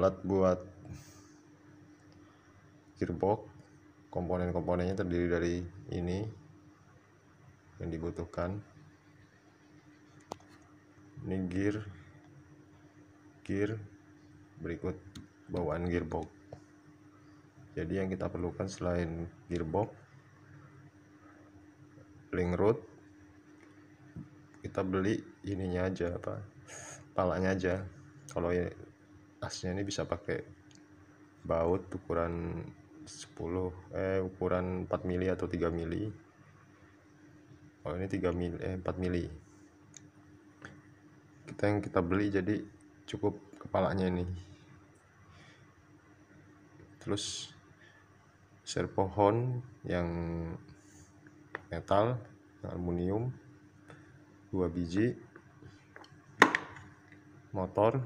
alat buat gearbox. Komponen-komponennya terdiri dari ini yang dibutuhkan. Ini gear, berikut bawaan gearbox. Jadi yang kita perlukan selain gearbox, link rod, kita beli ininya aja, palanya aja. Kalau asnya ini bisa pakai baut ukuran 4 mili atau 3 mili. Kalau ini 3 mili 4 mili. Yang kita beli jadi cukup kepalanya ini. Terus servo horn yang metal, aluminium 2 biji, motor.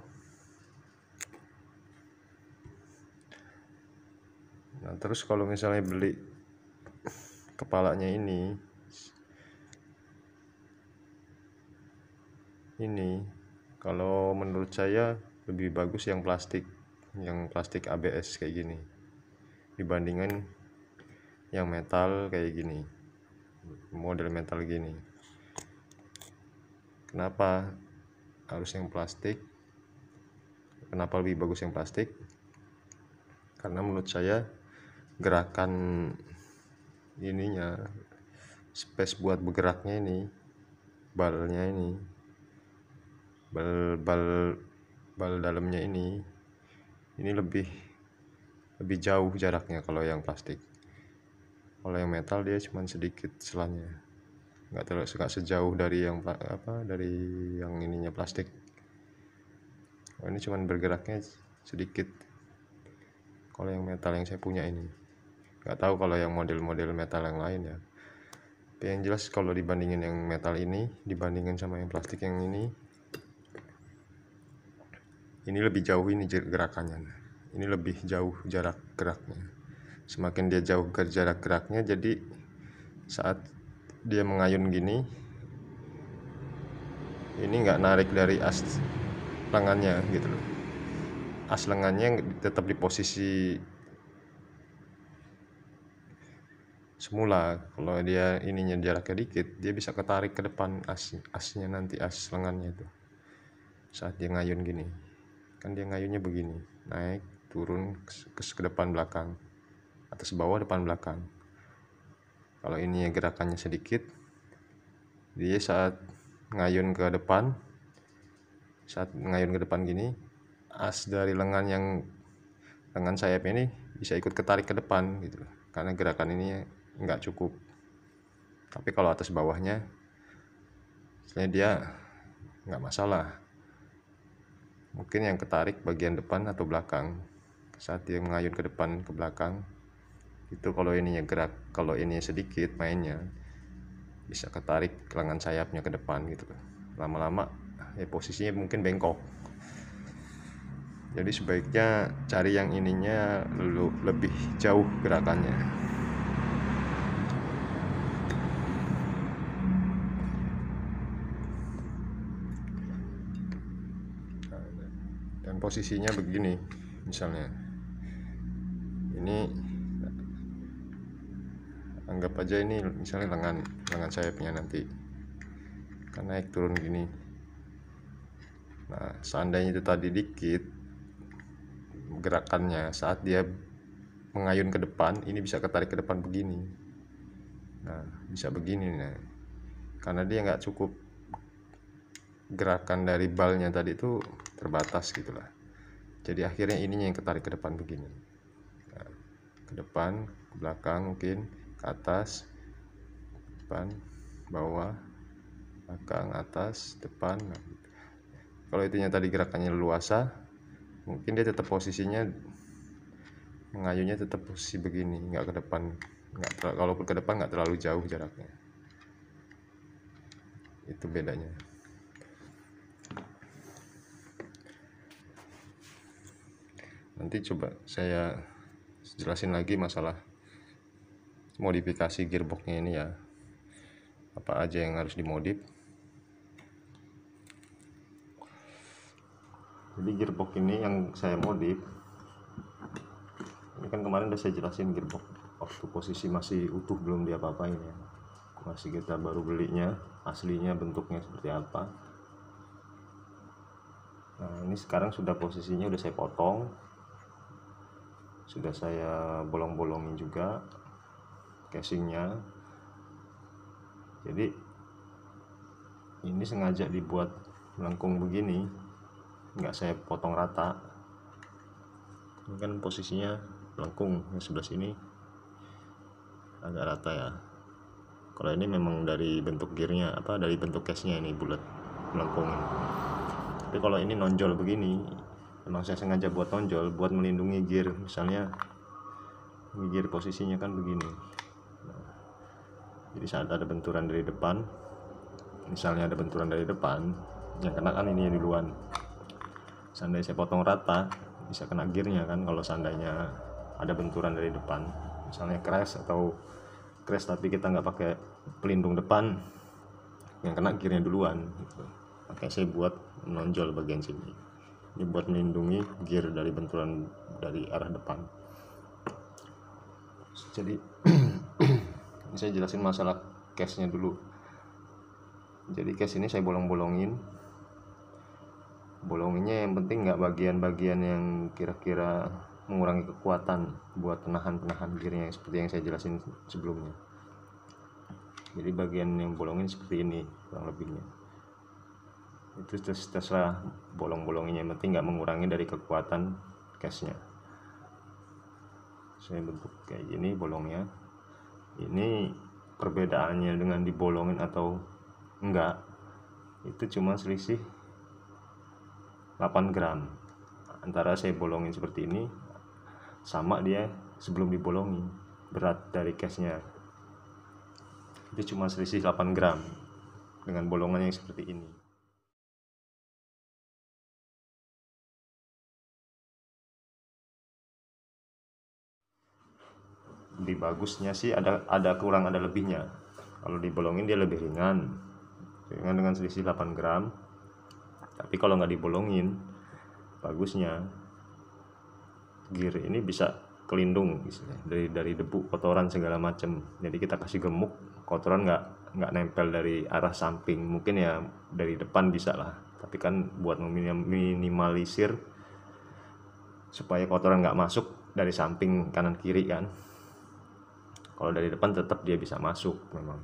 Nah, terus kalau misalnya beli kepalanya ini kalau menurut saya lebih bagus yang plastik ABS kayak gini dibandingkan yang metal kayak gini, model metal gini. Kenapa harus yang plastik? Kenapa lebih bagus yang plastik? Karena menurut saya gerakan ininya, space buat bergeraknya ini, balnya ini, bal dalamnya ini lebih jauh jaraknya kalau yang plastik. Kalau yang metal dia cuma sedikit selanya, nggak sejauh dari yang ininya plastik. Ini cuma bergeraknya sedikit. Kalau yang metal yang saya punya ini, nggak tahu kalau yang model-model metal yang lain ya. Tapi yang jelas kalau dibandingin yang metal ini dibandingin sama yang plastik yang ini lebih jauh ini gerakannya. Ini lebih jauh jarak geraknya. Semakin dia jauh ke jarak geraknya, jadi saat dia mengayun gini, ini nggak narik dari as lengannya gitu loh. As lengannya tetap di posisi semula. Kalau dia ininya jaraknya dikit, dia bisa ketarik ke depan asnya nanti, as lengannya itu. Saat dia ngayun gini, kan dia ngayunnya begini, naik turun ke depan belakang, atas bawah depan belakang. Kalau ini gerakannya sedikit, dia saat ngayun ke depan gini, as dari lengan sayap ini bisa ikut ketarik ke depan gitu, karena gerakan ini nggak cukup. Tapi kalau atas bawahnya sebenarnya dia nggak masalah. Mungkin yang ketarik bagian depan atau belakang saat dia mengayun ke depan ke belakang itu. Kalau ininya gerak, kalau ini sedikit mainnya bisa ketarik lengan sayapnya ke depan gitu. Lama-lama posisinya mungkin bengkok. Jadi sebaiknya cari yang ininya lebih jauh gerakannya. Dan posisinya begini, misalnya ini, anggap aja ini misalnya lengan sayapnya nanti kan naik turun gini. Nah, seandainya itu tadi dikit gerakannya, saat dia mengayun ke depan, ini bisa ketarik ke depan begini. Nah, bisa begini. Nah, karena dia nggak cukup gerakan dari balnya tadi itu terbatas gitulah. Jadi akhirnya ininya yang ketarik ke depan begini. Nah, ke depan, ke belakang, mungkin ke atas, depan, bawah, belakang, atas, depan. Nah, kalau itunya tadi gerakannya leluasa, mungkin dia tetap posisinya mengayunnya tetap posisi begini, nggak ke depan, kalau ke depan nggak terlalu jauh jaraknya. Itu bedanya. Nanti coba saya jelasin lagi masalah modifikasi gearboxnya ini ya, apa aja yang harus dimodif. Jadi gearbox ini yang saya modif, ini kan kemarin udah saya jelasin gearbox waktu posisi masih utuh, belum diapa-apain ya, masih kita baru belinya, aslinya bentuknya seperti apa. Nah ini sekarang sudah posisinya udah saya potong, sudah saya bolong-bolongin juga casingnya. Jadi ini sengaja dibuat melengkung begini, nggak saya potong rata. Ini kan posisinya melengkung, yang sebelah sini agak rata ya. Kalau ini memang dari bentuk gearnya, dari bentuk case-nya ini bulat melengkung. Tapi kalau ini nonjol begini, memang saya sengaja buat nonjol buat melindungi gear. Misalnya ini gear posisinya kan begini. Nah, jadi saat ada benturan dari depan, misalnya ada benturan dari depan, yang kena kan ini duluan. Seandainya saya potong rata, bisa kena gearnya kan. Kalau seandainya ada benturan dari depan, misalnya crash tapi kita nggak pakai pelindung depan, yang kena gearnya duluan gitu. Makanya saya buat menonjol bagian sini, ini buat melindungi gear dari benturan dari arah depan. Jadi ini saya jelasin masalah case-nya dulu. Jadi case ini saya bolonginnya yang penting nggak bagian-bagian yang kira-kira mengurangi kekuatan buat penahan gearnya, seperti yang saya jelasin sebelumnya. Jadi bagian yang bolongin seperti ini kurang lebihnya. Itu terserah bolong-bolonginnya, yang penting nggak mengurangi dari kekuatan case-nya. Saya bentuk kayak gini bolongnya. Ini perbedaannya dengan dibolongin atau enggak, itu cuma selisih 8 gram antara saya bolongin seperti ini sama dia sebelum dibolongin. Berat dari case-nya itu cuma selisih 8 gram dengan bolongan yang seperti ini. Lebih bagusnya sih ada kurang ada lebihnya. Kalau dibolongin dia lebih ringan dengan selisih 8 gram. Tapi kalau nggak dibolongin, bagusnya gear ini bisa kelindung dari debu, kotoran segala macam. Jadi kita kasih gemuk, kotoran nggak nempel dari arah samping. Mungkin ya dari depan bisa lah, tapi kan buat minimalisir supaya kotoran nggak masuk dari samping kanan kiri kan. Kalau dari depan tetap dia bisa masuk memang.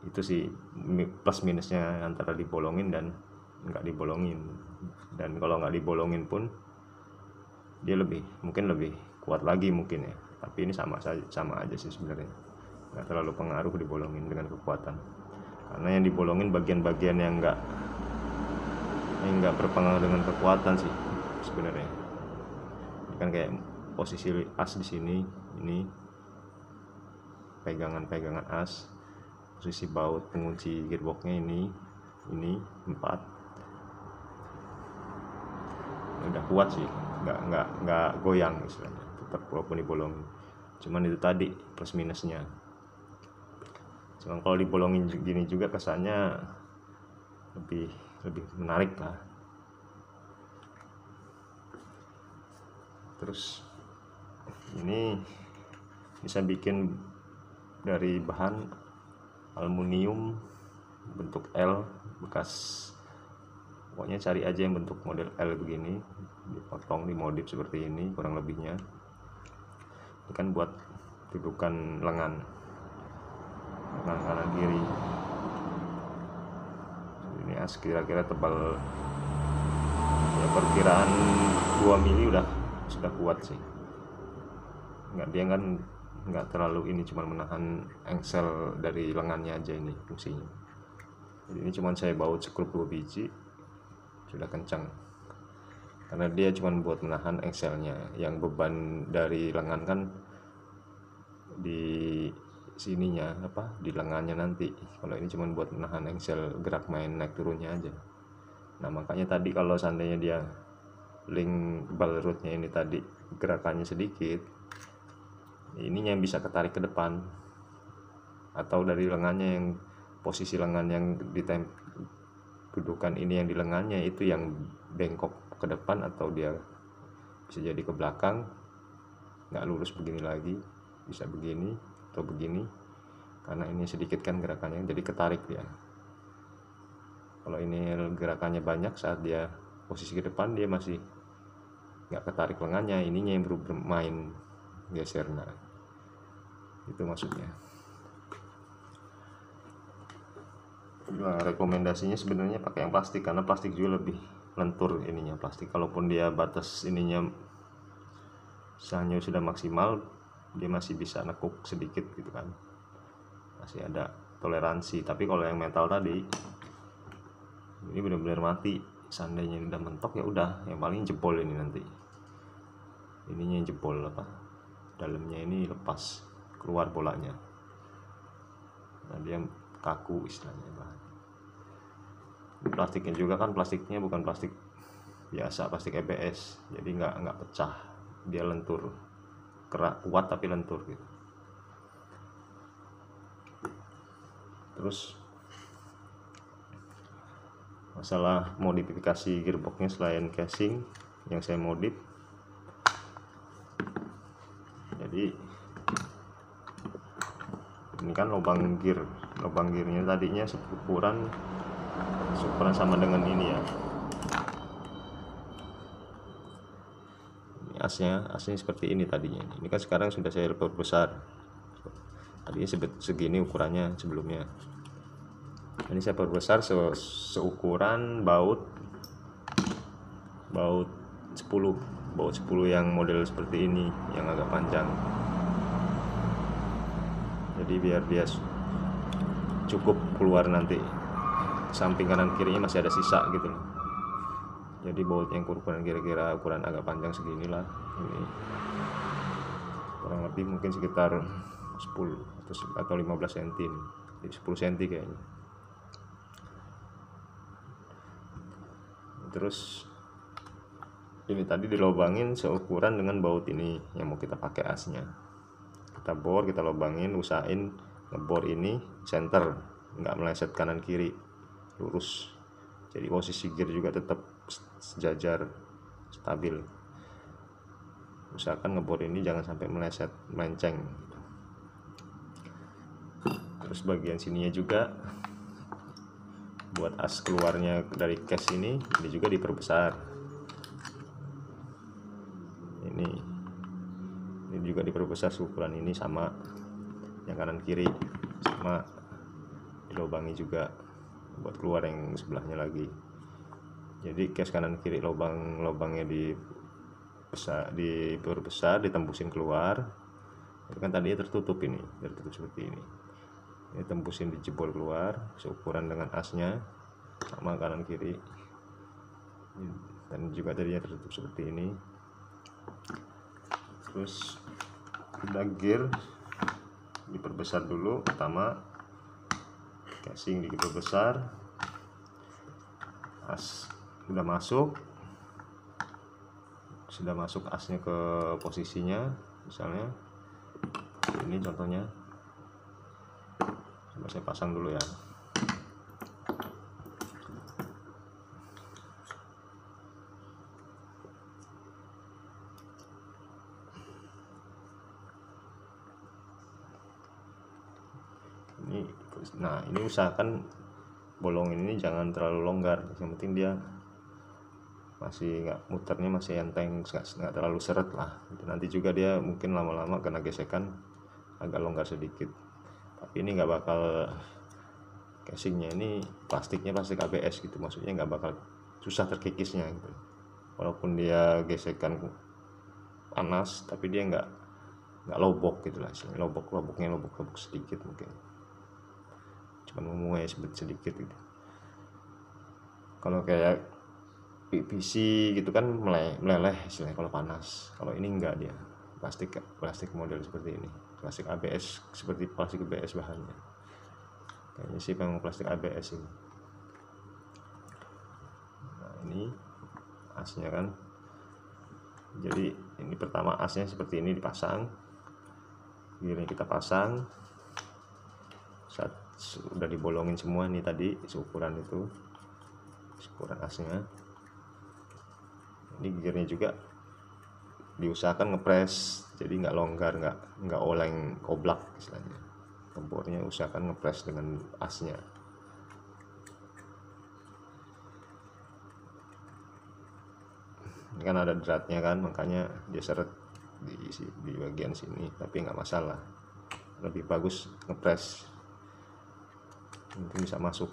Itu sih plus minusnya antara dibolongin dan nggak dibolongin. Dan kalau nggak dibolongin pun dia mungkin lebih kuat lagi mungkin ya. Tapi ini sama aja sih sebenarnya. Nggak terlalu pengaruh dibolongin dengan kekuatan. Karena yang dibolongin bagian-bagian yang nggak berpengaruh dengan kekuatan sih sebenarnya. Ini kan kayak posisi as di sini, ini pegangan as, posisi baut pengunci gearboxnya ini 4. Udah kuat sih, nggak goyang istilahnya, tetap walaupun dibolongin. Cuman itu tadi plus minusnya. Cuman kalau dibolongin gini juga kesannya lebih menarik lah. Terus ini bisa bikin dari bahan aluminium bentuk L bekas, pokoknya cari aja yang bentuk model L begini, dipotong, dimodif seperti ini kurang lebihnya. Ini kan buat dudukan lengan kanan kiri. Ini as kira-kira tebal ya, perkiraan 2 mili sudah kuat sih. Dia kan nggak terlalu ini, cuma menahan engsel dari lengannya aja ini fungsinya. Jadi ini cuma saya baut skrup 2 biji sudah kencang, karena dia cuma buat menahan engselnya. Yang beban dari lengan kan di sininya di lengannya nanti. Kalau ini cuma buat menahan engsel gerak main naik turunnya aja. Nah makanya tadi kalau seandainya dia link ball rootnya ini tadi gerakannya sedikit, ininya yang bisa ketarik ke depan, atau dari lengannya yang posisi lengan yang dudukan ini yang di lengannya itu yang bengkok ke depan, atau dia bisa jadi ke belakang, nggak lurus begini lagi, bisa begini atau begini, karena ini sedikit kan gerakannya, jadi ketarik dia. Kalau ini gerakannya banyak saat dia posisi ke depan, dia masih nggak ketarik lengannya, ininya yang bermain geser. Nah, itu maksudnya. Nah, rekomendasinya sebenarnya pakai yang plastik, karena plastik juga lebih lentur ininya. Plastik kalaupun dia batas ininya misalnya sudah maksimal, dia masih bisa nekuk sedikit gitu kan, masih ada toleransi. Tapi kalau yang metal tadi ini benar-benar mati, seandainya udah mentok ya udah, yang paling jebol ini nanti, ininya yang jebol, apa dalamnya ini lepas keluar bolanya. Nah, dia kaku istilahnya. Plastiknya juga kan, plastiknya bukan plastik biasa, plastik EPS, jadi nggak pecah, dia lentur, kerak kuat tapi lentur gitu. Terus masalah modifikasi gearboxnya, selain casing yang saya modif, jadi ini kan lubang gearnya tadinya ukuran sama dengan ini ya. Ini asnya seperti ini tadinya. Ini kan sekarang sudah saya perbesar. Tadinya segini ukurannya sebelumnya. Ini saya perbesar seukuran baut 10 yang model seperti ini, yang agak panjang. Jadi biar dia cukup keluar nanti, samping kanan kirinya masih ada sisa gitu loh. Jadi baut yang ukuran kira-kira ukuran agak panjang seginilah, ini kurang lebih mungkin sekitar 10 atau 15 cm, 10 cm kayaknya. Terus ini tadi dilobangin seukuran dengan baut ini yang mau kita pakai asnya. Kita bor, kita lobangin, usahain ngebor ini center, nggak meleset kanan kiri, lurus. Jadi posisi gear juga tetap sejajar, stabil. Usahakan ngebor ini jangan sampai meleset, melenceng. Terus bagian sininya juga buat as keluarnya dari case ini juga diperbesar. Ini juga diperbesar ukuran ini, sama yang kanan kiri sama dilobangi juga buat keluar yang sebelahnya lagi. Jadi case kanan kiri lubangnya diperbesar, ditembusin keluar. Itu kan tadinya tertutup, ini tertutup seperti ini. Ini tembusin, dijebol keluar seukuran dengan asnya sama kanan kiri. Dan juga tadinya tertutup seperti ini. Terus udah gear diperbesar dulu, pertama casing diperbesar, as sudah masuk asnya ke posisinya. Misalnya ini contohnya, coba saya pasang dulu ya. Nah, ini usahakan bolongan ini jangan terlalu longgar, yang penting dia masih muternya masih enteng, nggak terlalu seret lah. Nanti juga dia mungkin lama-lama kena gesekan agak longgar sedikit, tapi ini nggak bakal, casingnya ini plastik ABS gitu, maksudnya nggak bakal susah terkikisnya gitu. Walaupun dia gesekan panas, tapi dia nggak lobok gitu lah, loboknya sedikit, mungkin cuma memuai sedikit gitu. Kalau kayak PVC gitu kan meleleh istilahnya kalau panas. Kalau ini enggak, dia plastik model seperti ini, plastik ABS, seperti plastik ABS bahannya. Kayaknya sih memang plastik ABS ini. Nah, ini asnya kan. Jadi ini pertama asnya seperti ini dipasang. Gearnya kita pasang. Saat sudah dibolongin semua nih tadi seukuran itu, ukuran asnya. Ini gearnya juga diusahakan ngepres, jadi nggak longgar, nggak oleng oblak istilahnya. Ngebornya usahakan ngepres dengan asnya. Ini kan ada dratnya kan, makanya dia seret di bagian sini, tapi nggak masalah. Lebih bagus ngepres, mungkin bisa masuk.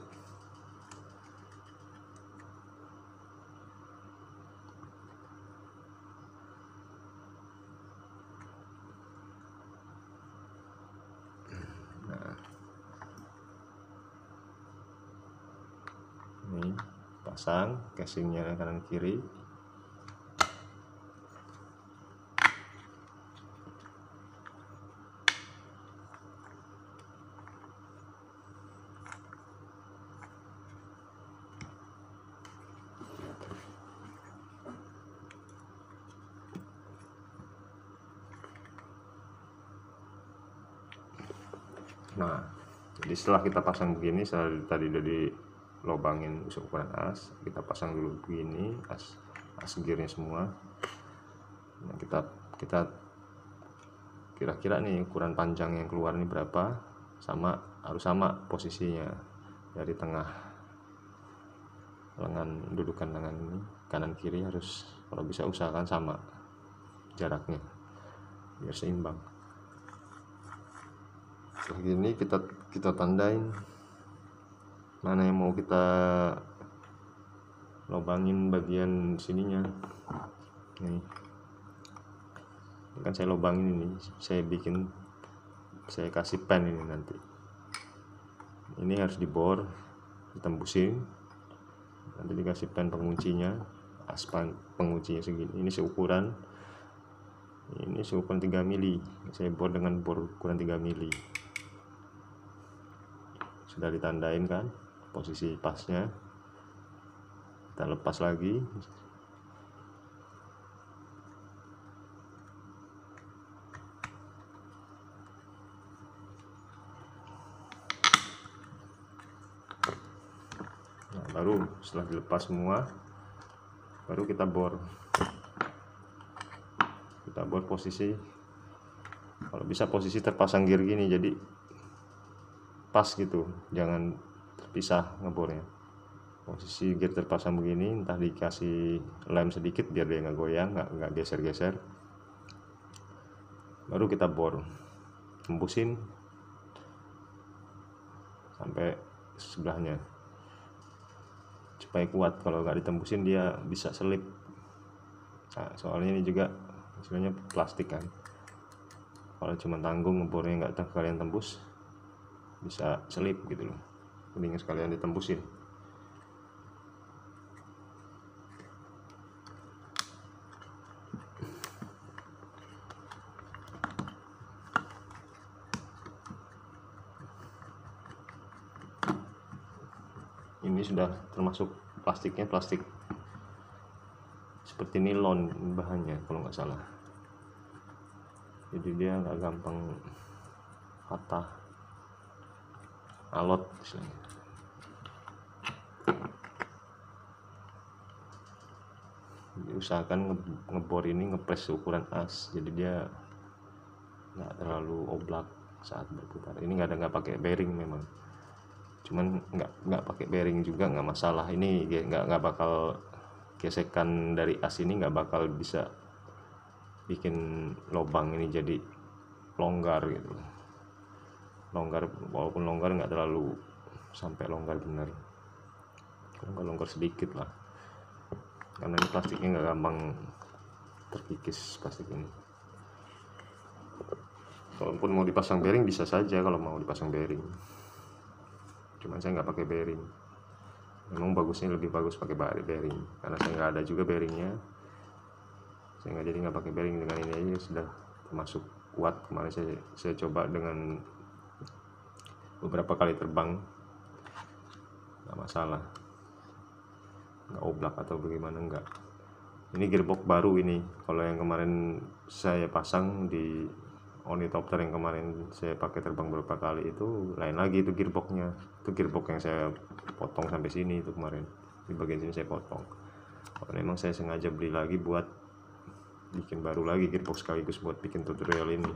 Nah, ini pasang casingnya kanan kiri. Nah, jadi setelah kita pasang begini, setelah tadi udah dilobangin ukuran as, kita pasang dulu begini as gearnya semua. Nah, kita kira-kira nih ukuran panjang yang keluar ini berapa, harus sama posisinya dari tengah lengan, dudukan lengan ini kanan kiri harus, kalau bisa usahakan sama jaraknya biar seimbang. Setelah gini kita tandain mana yang mau kita lobangin bagian sininya. Ini kan saya lobangin ini, saya kasih pen ini nanti. Ini harus dibor, ditembusin, nanti dikasih pen penguncinya, aspan penguncinya segini. Ini seukuran 3 mili. Saya bor dengan bor ukuran 3 mili. Sudah ditandain kan posisi pasnya, kita lepas lagi. Nah, baru setelah dilepas semua, baru kita bor posisi, kalau bisa posisi terpasang gear gini, jadi pas gitu, jangan terpisah ngebornya. Posisi gear terpasang begini, entah dikasih lem sedikit biar dia nggak goyang, nggak geser-geser. Baru kita bor, tembusin sampai sebelahnya supaya kuat. Kalau nggak ditembusin dia bisa selip. Nah, soalnya ini juga istilahnya plastik kan, kalau cuma tanggung ngebornya nggak sekalian tembus bisa selip gitu loh, mending sekalian ditembusin. Ini sudah termasuk plastiknya, plastik seperti nilon bahannya kalau nggak salah, jadi dia nggak gampang patah, alot istilahnya. Usahakan ngebor ini ngepres ukuran as, jadi dia nggak terlalu oblak saat berputar. Ini nggak pakai bearing memang, cuman nggak pakai bearing juga nggak masalah. Ini nggak bakal, gesekan dari as ini nggak bakal bisa bikin lubang ini jadi longgar gitu. Longgar, walaupun longgar nggak terlalu sampai longgar benar, longgar sedikit lah, karena ini plastiknya nggak gampang terkikis plastik ini. Kalaupun mau dipasang bearing bisa saja, kalau mau dipasang bearing, cuman saya nggak pakai bearing. Memang bagusnya, lebih bagus pakai bearing, karena saya nggak ada juga bearingnya. Saya nggak pakai bearing. Dengan ini aja sudah termasuk kuat. Kemarin saya coba dengan beberapa kali terbang, nggak masalah, nggak oblak atau bagaimana, nggak. Ini gearbox baru ini. Kalau yang kemarin saya pasang di Ornithopter yang kemarin saya pakai terbang beberapa kali, itu lain lagi, itu gearboxnya. Itu gearbox yang saya potong sampai sini itu kemarin. di bagian sini saya potong. Kalau memang saya sengaja beli lagi buat bikin baru lagi gearbox sekaligus buat bikin tutorial ini.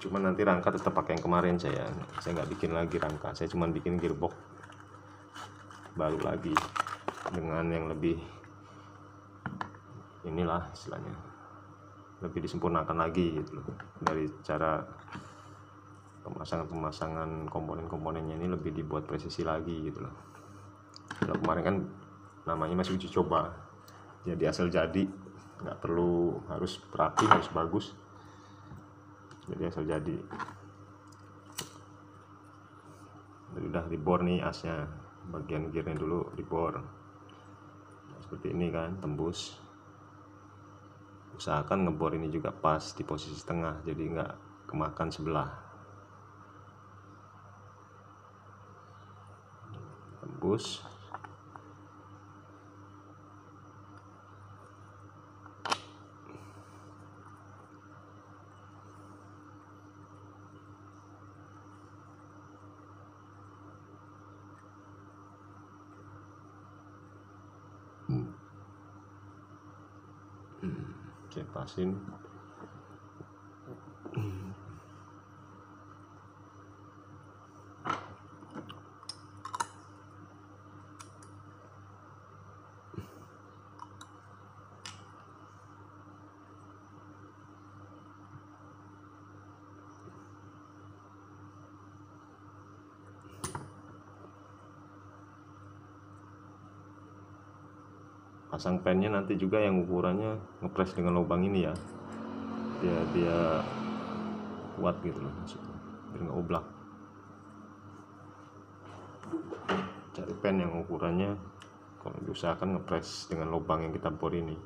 Cuman nanti rangka tetap pakai yang kemarin, saya nggak bikin lagi rangka, saya cuma bikin gearbox baru lagi dengan yang lebih inilah istilahnya, lebih disempurnakan lagi gitu loh. Dari cara pemasangan komponen-komponennya ini lebih dibuat presisi lagi gitu loh. Kalau kemarin kan namanya masih uji coba, jadi asal jadi, nggak perlu harus rapi, harus bagus, jadi asal jadi. Udah dibor nih asnya, bagian gearnya dulu dibor seperti ini kan, tembus. Usahakan ngebor ini juga pas di posisi tengah, jadi nggak kemakan sebelah. Tembus. Saya pasin. Pasang pennya nanti juga yang ukurannya ngepres dengan lubang ini ya, dia kuat gitu loh, maksudnya biar nggak oblak. Cari pen yang ukurannya, kalau diusahakan ngepres dengan lubang yang kita bor ini.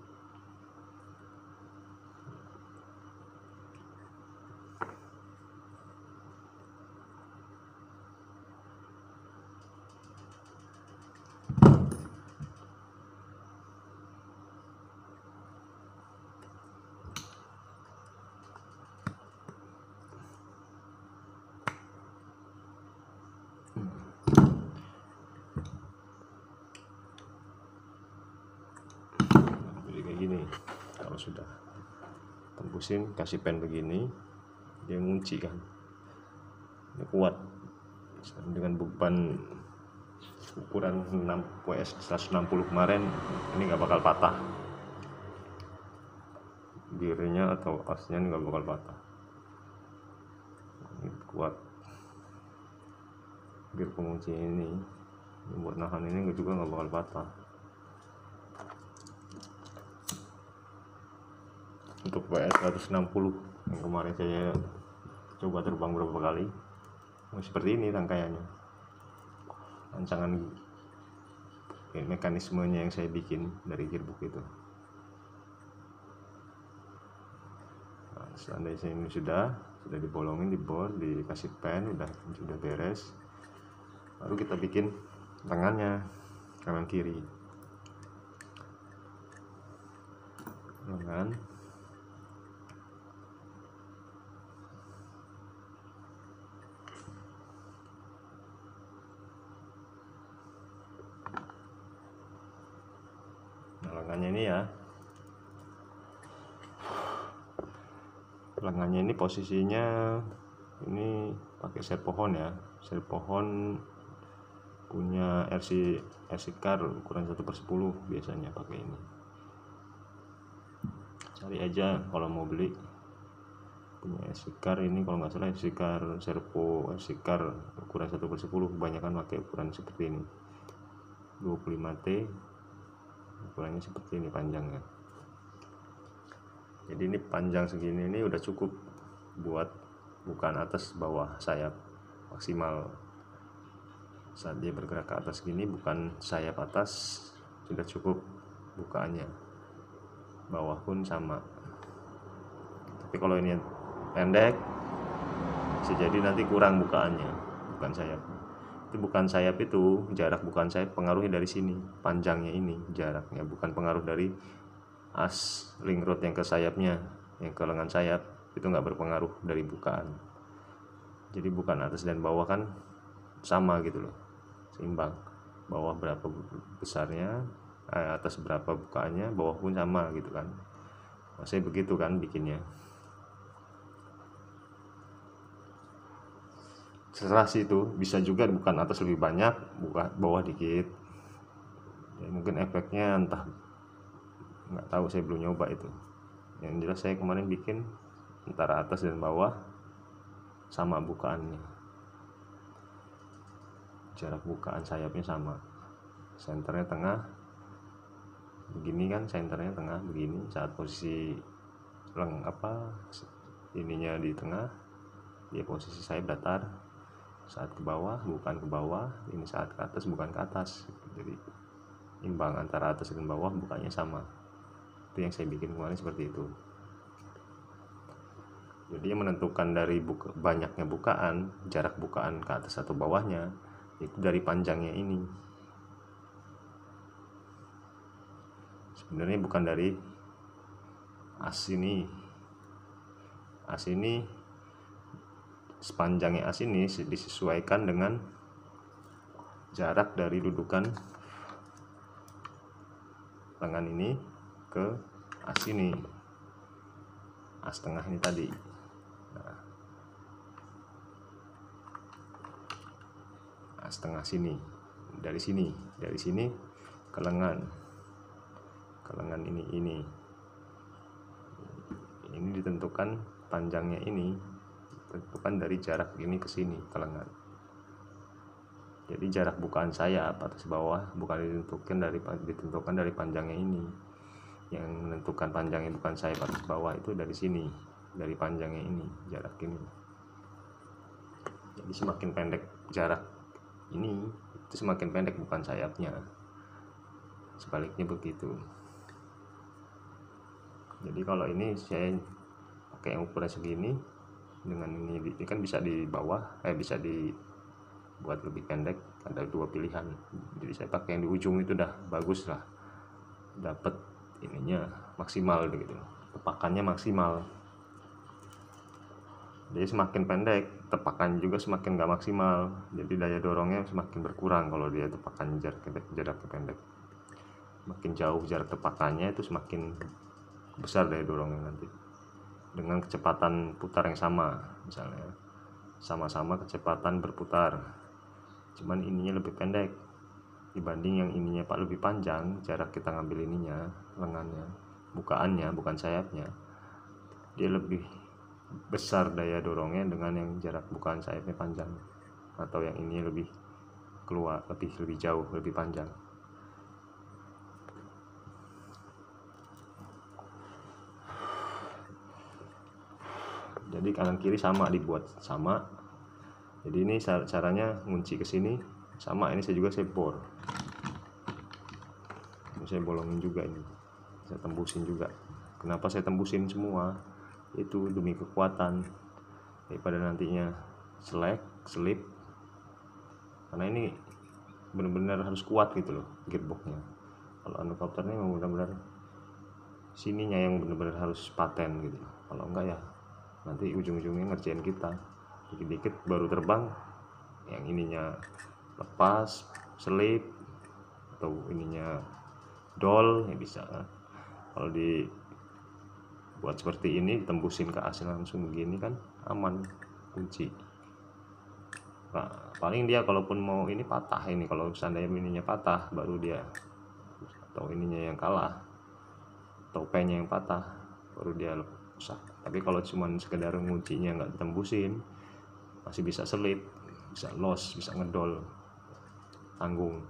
Jadi kayak gini, kalau sudah tembusin, kasih pen begini, dia ngunci kan, dia kuat. Dengan beban ukuran 6 WS 160 kemarin, ini nggak bakal patah, gearnya atau asnya nggak bakal patah. Ini kuat, gear pengunci ini buat nahan ini juga nggak bakal patah. Untuk WS 160 yang kemarin saya coba terbang beberapa kali, seperti ini rangkaiannya, rancangan mekanismenya yang saya bikin dari gearbox itu. Nah, seandainya ini sudah dibolongin, dibor, dikasih pen, sudah beres, baru kita bikin tangannya kanan kiri. Lengan, lengannya ini ya, lengannya ini posisinya ini pakai set pohon ya, set pohon punya RC car ukuran 1/10 biasanya pakai ini. Cari aja kalau mau beli punya RC car ini, kalau nggak salah RC car servo, RC car ukuran 1/10, kebanyakan pakai ukuran seperti ini, 25T, ukurannya seperti ini panjangnya. Jadi ini panjang segini ini udah cukup buat bukaan atas bawah sayap maksimal. Saat dia bergerak ke atas gini, bukan sayap atas, sudah cukup bukaannya. Bawah pun sama. Tapi kalau ini pendek, bisa jadi nanti kurang bukaannya, bukan sayap. Itu bukan sayap, itu jarak bukan sayap, pengaruhnya dari sini, panjangnya ini jaraknya, bukan pengaruh dari as link rod yang ke sayapnya, yang ke lengan sayap, itu nggak berpengaruh dari bukaan. Jadi bukan atas dan bawah kan sama gitu loh, seimbang. bawah berapa besarnya, atas berapa bukaannya, bawah pun sama gitu kan. Saya begitu kan bikinnya. Serah sih, itu bisa juga bukan atas lebih banyak, buka bawah dikit ya, mungkin efeknya entah, nggak tahu, saya belum nyoba itu. Yang jelas saya kemarin bikin antara atas dan bawah sama bukaannya, jarak bukaan sayapnya sama, senternya tengah begini kan, senternya tengah begini, saat posisi ininya di tengah, dia posisi sayap datar, saat ke bawah bukan ke bawah, ini saat ke atas bukan ke atas, jadi imbang antara atas dan bawah, bukanya sama. Itu yang saya bikin kemarin seperti itu. Jadi yang menentukan dari banyaknya bukaan, jarak bukaan ke atas atau bawahnya itu dari panjangnya ini. Sebenarnya bukan dari as ini. As ini, sepanjangnya as ini disesuaikan dengan jarak dari dudukan lengan ini ke as ini, as tengah ini tadi. Nah, as tengah sini, dari sini ke lengan ini ditentukan panjangnya, ini ditentukan dari jarak ini ke sini ke lengan. Jadi jarak bukaan sayap atas bawah bukan ditentukan dari panjangnya ini. Yang menentukan panjangnya bukan sayap atas bawah itu dari sini, dari panjangnya ini, jarak ini. Jadi semakin pendek jarak ini, itu semakin pendek bukan sayapnya. Sebaliknya begitu. Jadi kalau ini saya pakai yang ukuran segini, dengan ini kan bisa di bawah, bisa dibuat lebih pendek. Ada dua pilihan. Jadi saya pakai yang di ujung itu dah bagus lah, dapat ininya maksimal begitu, tepakannya maksimal. Jadi semakin pendek, tepakan juga semakin nggak maksimal. Jadi daya dorongnya semakin berkurang kalau dia tepakan jaraknya pendek. Makin jauh jarak tepakannya itu semakin besar daya dorongnya nanti. Dengan kecepatan putar yang sama, misalnya sama-sama kecepatan berputar, cuman ininya lebih pendek dibanding yang ininya lebih panjang, jarak kita ngambil ininya, lengannya, bukaannya bukan sayapnya, dia lebih besar daya dorongnya dengan yang jarak bukaan sayapnya panjang, atau yang ini lebih keluar, lebih jauh, lebih panjang. Jadi kanan kiri sama, dibuat sama. Jadi ini caranya ngunci ke sini sama. Ini saya bor, ini saya bolongin juga, ini saya tembusin juga. Kenapa saya tembusin semua? Itu demi kekuatan, daripada nantinya selip, karena ini benar-benar harus kuat gitu loh gearboxnya. Kalau undercopter ini memang benar-benar sininya yang benar-benar harus paten gitu. Kalau enggak ya nanti ujung-ujungnya ngerjain kita, dikit-dikit baru terbang, yang ininya lepas, selip, atau ininya dol, ya bisa. Kalau dibuat seperti ini, tembusin ke as langsung begini kan aman, kunci. Nah, paling dia kalaupun mau ini patah, ini kalau seandainya ininya patah baru dia, atau ininya yang kalah, topengnya yang patah baru dia rusak. Tapi kalau cuman sekedar nguncinya nggak ditembusin, masih bisa selip, bisa los, bisa ngedol, tanggung.